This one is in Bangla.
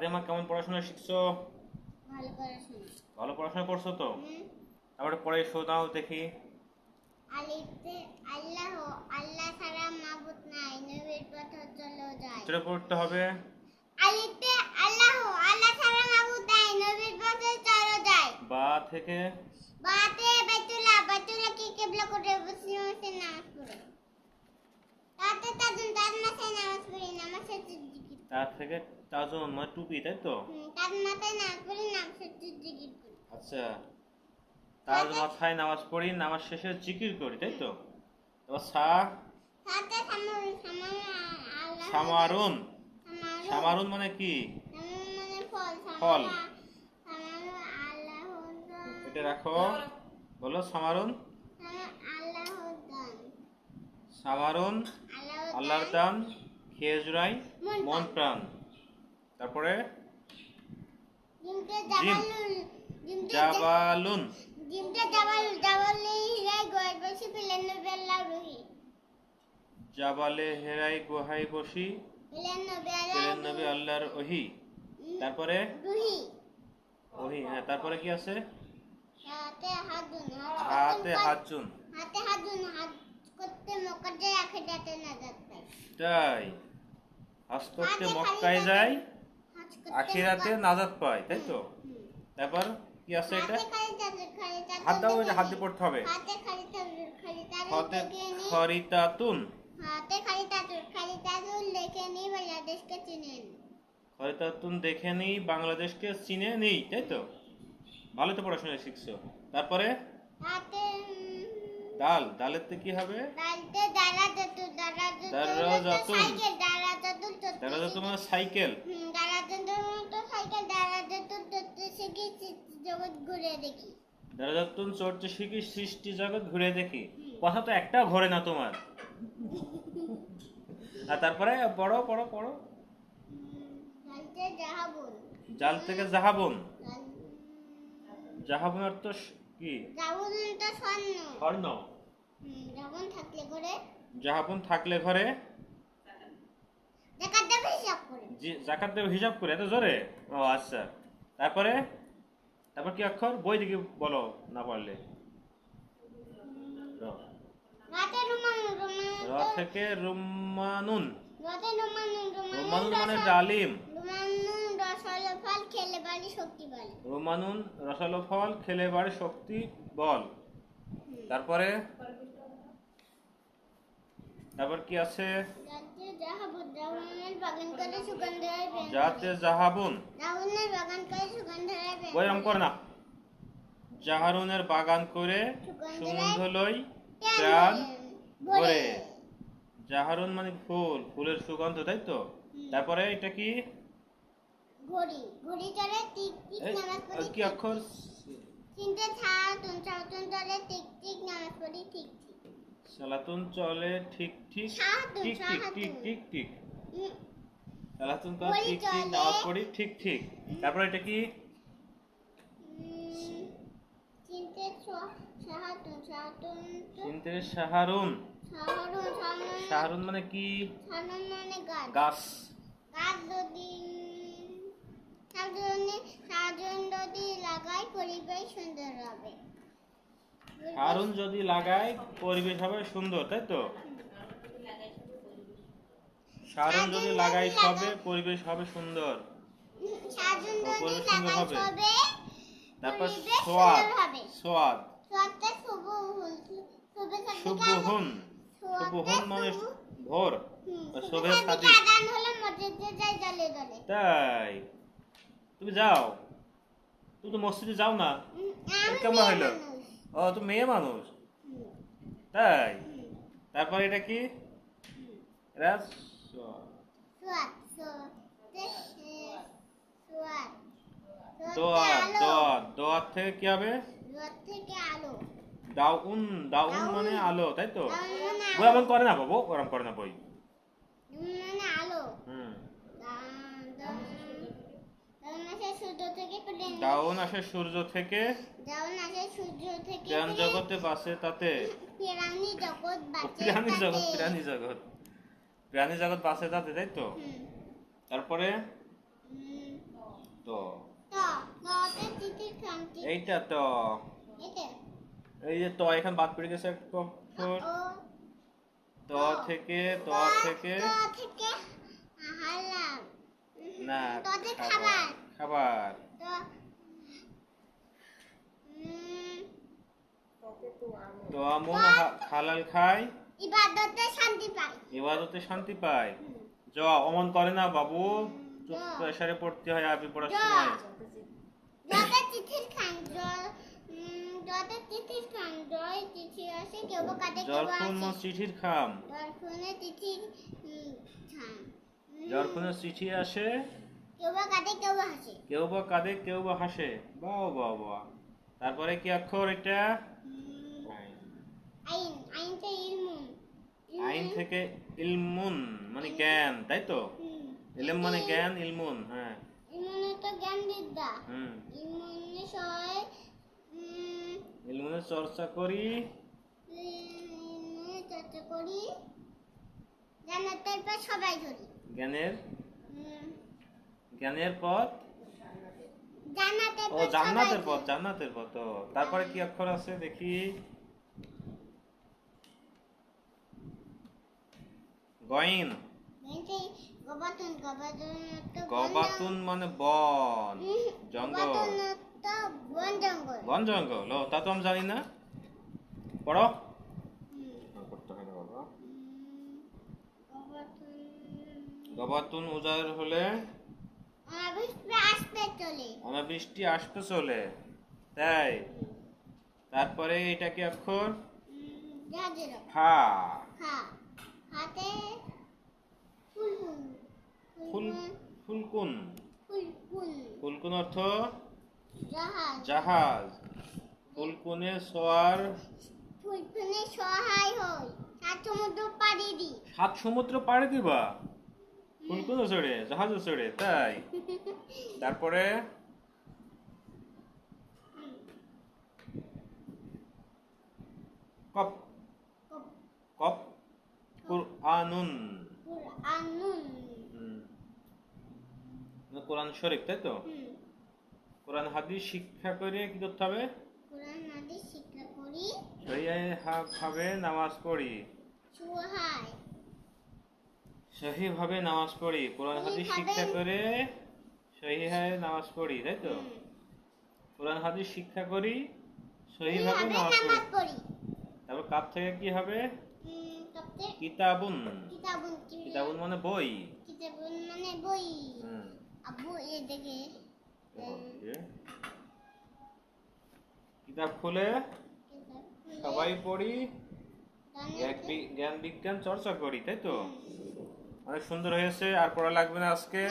ফাতেমা কেমন পড়াশোনা শিখছো? ভালো পড়াশোনা। ভালো পড়াশোনা করছো তো? তারপরে পড়ে শোনাও দেখি। আলিফে আল্লাহ, আল্লাহ ছাড়া মাবুদ নাই, নবীর পথ চলো যায়। উত্তরে পড়তে হবে। আলিফে আল্লাহ, আল্লাহ ছাড়া মাবুদ নাই, নবীর পথে চলো যায়। বা থেকে বাতে বাইতুল্লাহ, বাইতুল্লাহ কি কিবলা করে মুসলিম নামাজ পড়ে। তাতে তাজুন তাজ মাথায় নামাজ পড়ি, নামাজ শেষে জিকির। তার থেকে তাজুন মানে টুপি, তাই তো? তাজ মাথায় নামাজ পড়ি, নামাজ শেষে জিকির করি। আচ্ছা, তাজ মাথায় নামাজ পড়ি, নামাজ শেষে জিকির করি, তাই তো? এবার সাথে সামারুন। সামারুন মানে কি? মানে ফল। ফল। আল্লাহ এটা রাখো, বলো সামারুন। সামারুন আল্লাহর দান, খেয়ে জুড়াই মন প্রাণ। তারপরে জাবালুন। জাবালে হেরাই গুহাই বসি, পেলেন নবী আল্লাহর ওহি। তারপরে ওহি, হ্যাঁ। তারপরে কি আছে? হাতে হাজুন। তাই হজ করতে মক্কায় যায়, আখিরাতে নাজাত পায়, তাই তো? তারপর কি আছে এটা? হাত দাও, এটা হাত দিয়ে পড়তে হবে। খরিতাতুন। খরিতাতুন দেখে নিই, বাংলাদেশকে চিনে নিই, তাই তো? ভালো তো পড়াশোনা শিখছো। তারপরে ডাল। ডালের কি হবে? দারাজাতুন মানে সাইকেল। দারাজাতুন চড়তে শিখি, সৃষ্টি জগৎ ঘুরে দেখি। কথা তো একটাও ঘরে না তোমার। আর তারপরে পড়ো পড়ো পড়ো। জাল থেকে জাহাবুন। জাহাবুন অর্থ কি? স্বর্ণ। জাহাবুন থাকলে ঘরে জাকাত দেবে হিসাব করে, এত জোরে? ও আচ্ছা। তারপরে কি অক্ষর? বই থেকে বলো না পারলে। র থেকে রুমানুন। রুমানুন মানে ডালিম। রুমানুন রসালো ফল, খেলে বাড়ে শক্তি বল। তারপরে কি আছে? যাতে জাহাবুন। বৈরাম করে না। জাহারুনের বাগান করে সুগন্ধ লই প্রাণ ভরে। জাহারুন মানে ফুল, ফুলের সুগন্ধ, তাই তো? তারপরে এটা কি? কি অক্ষর? সালাতুন চলে ঠিক ঠিক, টিক টিক টিক টিক টিক। সালাতুন চলে ঠিক ঠিক, নামাজ পড়ি ঠিক ঠিক। তারপরে এটা কি? শাহারুন। শাহারুন মানে কি? গাছ। শাহারুন যদি লাগাই পরিবেশ হবে সুন্দর, তাই তো? শাহারুন যদি লাগাই সবে, পরিবেশ হবে সুন্দর। পরিবেশ সুন্দর হবে। তারপর সোয়াদ। সোয়াদ সুবহুন। সুবহুন মানে ভোর। শোভের সাথী। তাই তুমি যাও? তুমি তো মসজিদে যাও না, কেমন হইলো? ও, তুমি মেয়ে মানুষ, তাই? তারপর এটা কি? দোয়াত থেকে কি হবে? দাউন। দাউন মানে আলো, তাই তো? বই এমন করে না বাবু, ওরম করে না বই। দাউন আসে সূর্য থেকে, প্রাণ জগতে বাসে তাতে। প্রাণী জগৎ বাসে তাতে, তাই তো? তারপরে তো ততে চিঠির খাম এইটা তো এটা এই যে তো এখানে বাদ পড়ে গেছে একটা অক্ষর। ও তো থেকে তো থেকে হালাম না ততে খাবার খাবার খাবার তো তো আমন হালাল খায় ইবাদতে শান্তি পাই ইবাদতে শান্তি পায়। জ অমন করে না বাবু, চুপ প্রেসারে পড়তে হয় আরবি পড়ার সময়। যতে চিঠির খাম যতে চিঠির খাম জয় চিঠি আসে কেউ বা কাটে কেউ বা জরখুন আসে চিঠির খাম, দর্শনে চিঠির খাম জরখুন চিঠি আসে কেউ বা কাটে কেউ বা হাসে কেউ বা কাঁদে কেউ বা হাসে। বাহ বাহ বাহ। তারপরে কি অক্ষর এটা? আইন আইনতে ইলমুন আইন থেকে ইলমুন মানে জ্ঞান, তাই তো? ইলম মানে জ্ঞান, ইলমুন হ্যাঁ। ইলমুনে তো জ্ঞান বিদ্যা হুম ইলমুনে সয় ইলমুনের চর্চা করি, ইলমুনে চর্চা করি জান্নাতের পর সবাই ধরি জ্ঞানের জ্ঞানের পথ। জান্নাতের ও পর জান্নাতের পথ, জান্নাতের পথ। তো তারপরে কি অক্ষর আছে দেখি? গইন। গবাতুন গবাতুন তো গবাতুন মানে বন, জঙ্গল। গবাতুন তো বন জঙ্গল বন জঙ্গল, ও তা তো আমি জানি না। পড়ো। পড়তে হয় না বাবা। গবাতুন গবাতুন উজাড় হলে অনাবৃষ্টি আসবে চলে অনাবৃষ্টি আসবে চলে, তাই? তারপরে এটা কি অক্ষর? জাহাজের হা। খা হাতে ফুলকুন ফুল ফুলকুন। ফুলকুন ফুলকুন অর্থ জাহাজ জাহাজ। ফুলকুনে সোয়ার ফুলকুনে সহায় হয় সাত সমুদ্র পাড়ি দি 7 সমুদ্র পাড়ি দিবা ফুলকুনও চড়ে, জাহাজও চড়ে, তাই? তারপরে কপ কপ কুরআনুন। কুরআনুন কোরআন শরীফ, তাই তো? কোরআন হাদিস শিক্ষা করে কি করতে হবে? কোরআন হাদিস শিক্ষা করি সহিভাবে নামাজ পড়ি, সুহায় সহিভাবে নামাজ পড়ি। কোরআন হাদিস শিক্ষা করে সহিভাবে নামাজ পড়ি, তাই তো? কোরআন হাদিস শিক্ষা করি সহিভাবে নামাজ পড়ি। পড়ি তারপর কাপ থেকে কি হবে? তারপরে কিতাবুন। কিতাবুন কিতাবুন মানে বই। কিতাবুন মানে বই হুম আব্বু এই দেখে কিতাব খুলে সবাই পড়ি, জ্ঞান বিজ্ঞান চর্চা করি, তাই তো? অনেক সুন্দর হয়েছে, আর পড়া লাগবে না আজকে।